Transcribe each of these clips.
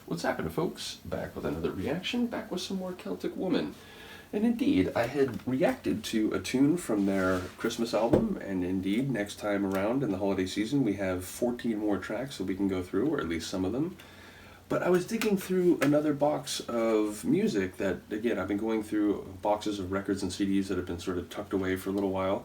What's happening, folks? Back with another reaction, back with some more Celtic Woman. And indeed, I had reacted to a tune from their Christmas album, and indeed, next time around in the holiday season, we have 14 more tracks that we can go through, or at least some of them. But I was digging through another box of music that, again, I've been going through boxes of records and CDs that have been sort of tucked away for a little while,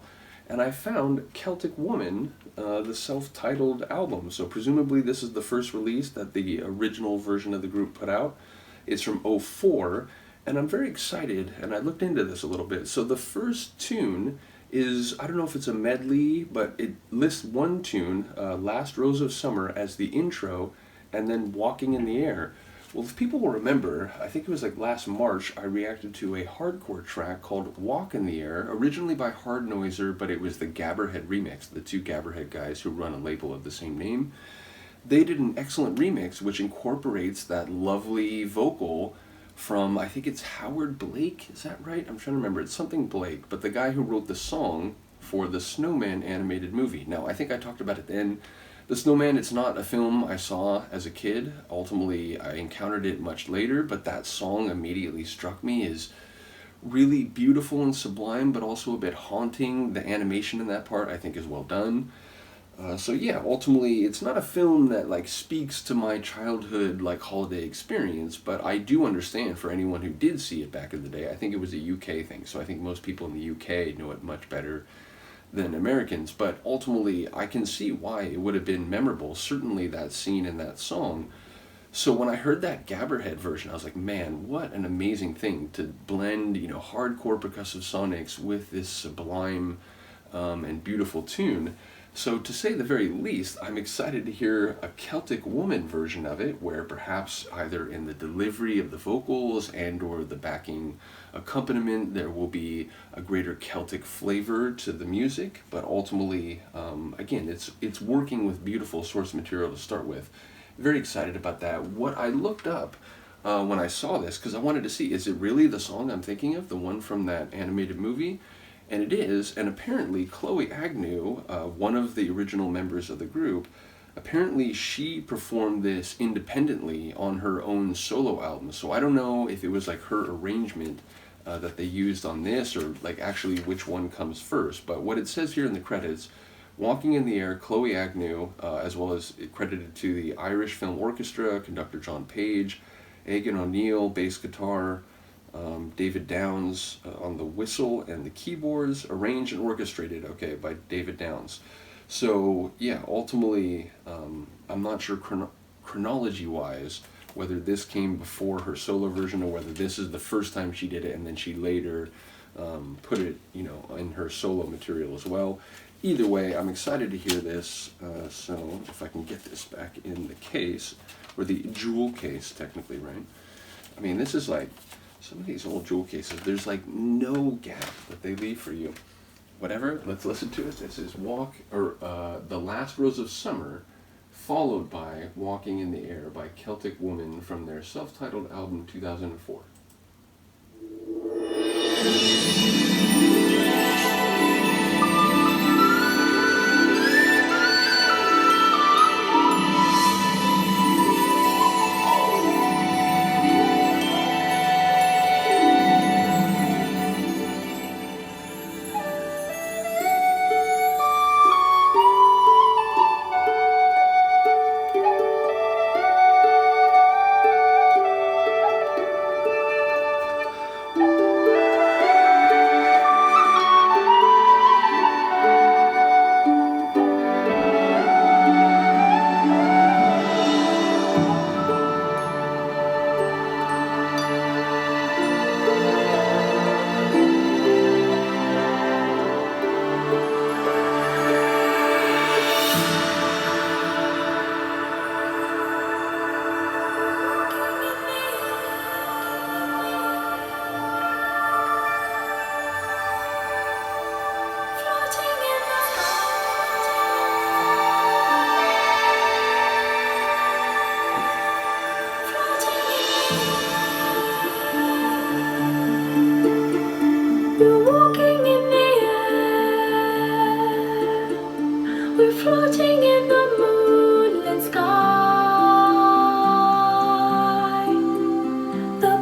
and I found Celtic Woman, the self-titled album. So presumably this is the first release that the original version of the group put out. It's from '04, and I'm very excited, and I looked into this a little bit. So the first tune is, I don't know if it's a medley, but it lists one tune, Last Rose of Summer, as the intro, and then Walking in the Air. Well, if people will remember, I think it was like last March, I reacted to a hardcore track called Walk in the Air, originally by Hard Noiser, but it was the Gabberhead remix, the two Gabberhead guys who run a label of the same name. They did an excellent remix which incorporates that lovely vocal from, I think it's Howard Blake, is that right? I'm trying to remember, it's something Blake, but the guy who wrote the song for the Snowman animated movie. Now, I think I talked about it then. The Snowman, it's not a film I saw as a kid. Ultimately, I encountered it much later, but that song immediately struck me as really beautiful and sublime, but also a bit haunting. The animation in that part, I think, is well done. So yeah, ultimately, it's not a film that like speaks to my childhood like holiday experience, but I do understand for anyone who did see it back in the day. I think it was a UK thing, so I think most people in the UK know it much better than Americans, but ultimately I can see why it would have been memorable, certainly that scene in that song. So when I heard that Gabberhead version, I was like, man, what an amazing thing to blend, hardcore percussive sonics with this sublime and beautiful tune. So to say the very least, I'm excited to hear a Celtic Woman version of it, where perhaps either in the delivery of the vocals and or the backing accompaniment, there will be a greater Celtic flavor to the music. But ultimately, again, it's working with beautiful source material to start with. Very excited about that. What I looked up when I saw this, because I wanted to see, is it really the song I'm thinking of, the one from that animated movie? And it is, and apparently Chloe Agnew, one of the original members of the group, apparently she performed this independently on her own solo album. So I don't know if it was like her arrangement that they used on this, or like actually which one comes first. But what it says here in the credits, Walking in the Air, Chloe Agnew, as well as credited to the Irish Film Orchestra, conductor John Page, Aigan O'Neill, bass guitar, David Downs on the whistle and the keyboards, arranged and orchestrated, okay, by David Downs. So yeah, ultimately, I'm not sure chronology-wise whether this came before her solo version or whether this is the first time she did it and then she later put it, in her solo material as well. Either way, I'm excited to hear this. So if I can get this back in the case, or the jewel case, technically, right? I mean, this is like some of these old jewel cases, there's like no gap that they leave for you. Whatever, let's listen to it. This is The Last Rose of Summer, followed by Walking in the Air by Celtic Woman from their self-titled album 2004.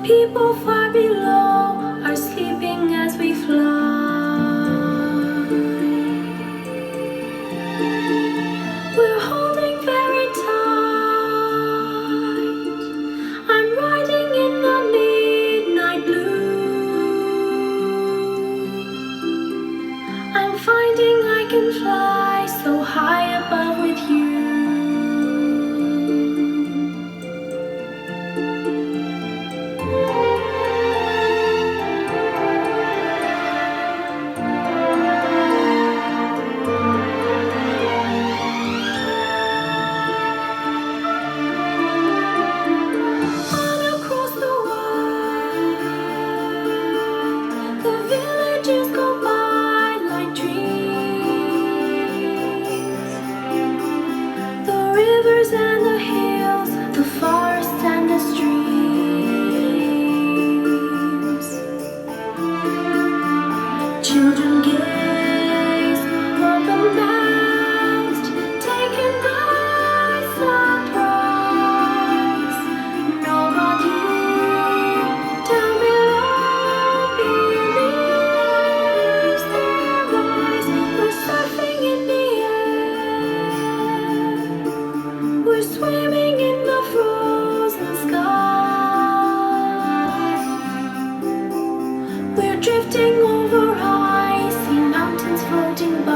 People far below are sleeping as we fly. We're holding very tight. I'm riding in the midnight blue. I'm finding I can fly so high above with you. On across the world, the villages go by like dreams. The rivers and the hills, the forests and the streams. Children gaze, open-mouthed, taken by surprise. Nobody down below believes their eyes. We're surfing in the air. We're swimming in the frozen sky. We're drifting over icy mountains floating by.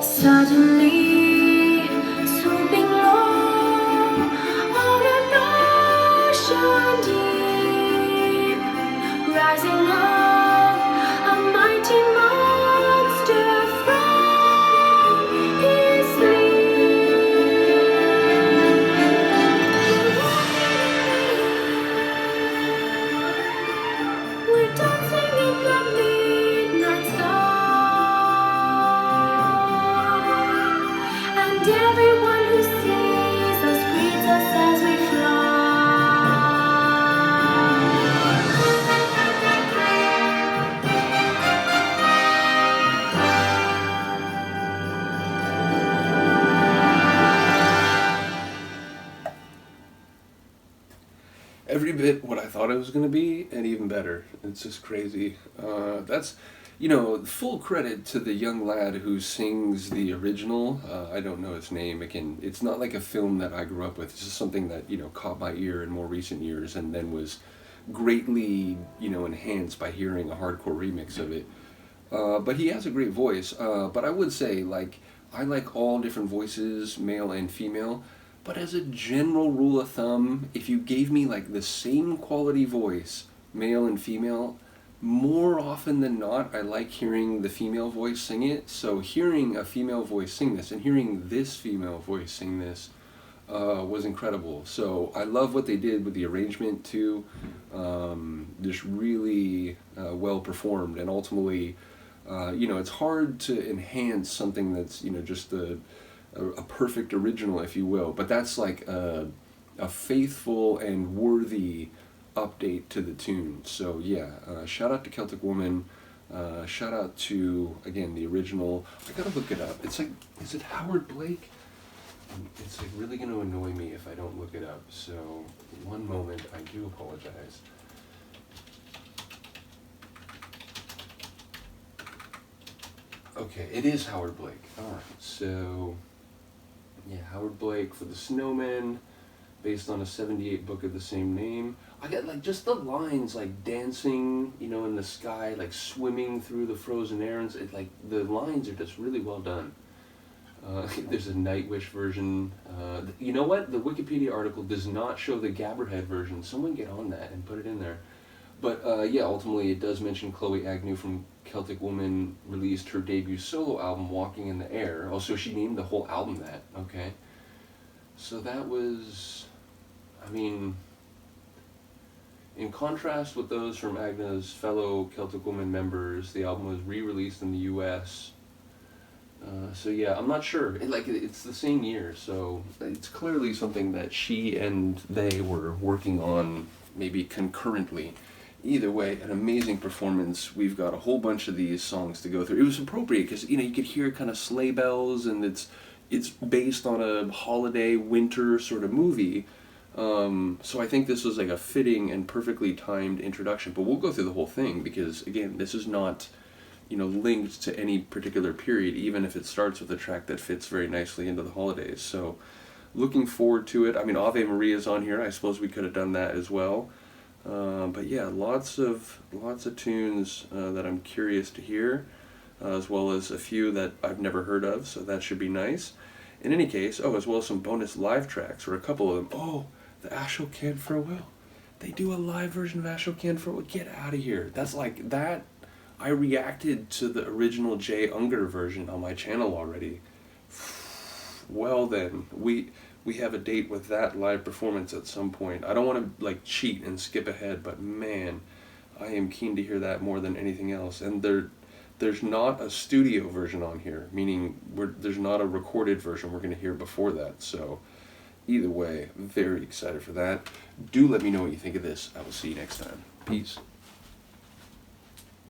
Suddenly, swooping low on an ocean deep, rising up, a mighty monster from his sleep. We're dancing in the midnight sky. And everyone who sees us greets us as we Every bit what I thought it was going to be, and even better. It's just crazy. That's, full credit to the young lad who sings the original. I don't know his name. Again, it's not like a film that I grew up with. It's just something that, caught my ear in more recent years and then was greatly, enhanced by hearing a hardcore remix of it. But he has a great voice. But I would say, I like all different voices, male and female. But as a general rule of thumb, if you gave me the same quality voice, male and female, more often than not, I like hearing the female voice sing it. So hearing a female voice sing this and hearing this female voice sing this was incredible. So I love what they did with the arrangement too. Just really well performed, and ultimately, it's hard to enhance something that's just a perfect original, if you will, but that's a faithful and worthy update to the tune. So yeah, shout out to Celtic Woman, shout out to, again, the original. I gotta look it up. It's is it Howard Blake? It's really gonna annoy me if I don't look it up, so one moment, I do apologize. Okay, it is Howard Blake. Alright, so yeah, Howard Blake for the Snowman, based on a 78 book of the same name. I got just the lines dancing, in the sky, swimming through the frozen air, and the lines are just really well done. There's a Nightwish version. You know what? The Wikipedia article does not show the Gabberhead version. Someone get on that and put it in there. But yeah, ultimately it does mention Chloe Agnew from Celtic Woman released her debut solo album, Walking in the Air. Also, she named the whole album that. Okay. So that was, in contrast with those from Agnew's fellow Celtic Woman members, the album was re-released in the US So yeah, I'm not sure. It's the same year, so it's clearly something that she and they were working on, maybe concurrently. Either way, an amazing performance. We've got a whole bunch of these songs to go through. It was appropriate because you could hear kind of sleigh bells, and it's based on a holiday winter sort of movie. So I think this was like a fitting and perfectly timed introduction. But we'll go through the whole thing because again, this is not linked to any particular period, even if it starts with a track that fits very nicely into the holidays. So, looking forward to it. I mean, Ave Maria's on here. I suppose we could have done that as well. But yeah, lots of tunes that I'm curious to hear, as well as a few that I've never heard of. So that should be nice. In any case, as well as some bonus live tracks, or a couple of them. Oh, the Ashel Can Farewell. They do a live version of Ashel Can Farewell. Get out of here. That's like that. I reacted to the original Jay Unger version on my channel already. Well then, we have a date with that live performance at some point. I don't want to cheat and skip ahead, but man, I am keen to hear that more than anything else. And there's not a studio version on here, meaning there's not a recorded version we're going to hear before that. So either way, very excited for that. Do let me know what you think of this. I will see you next time. Peace.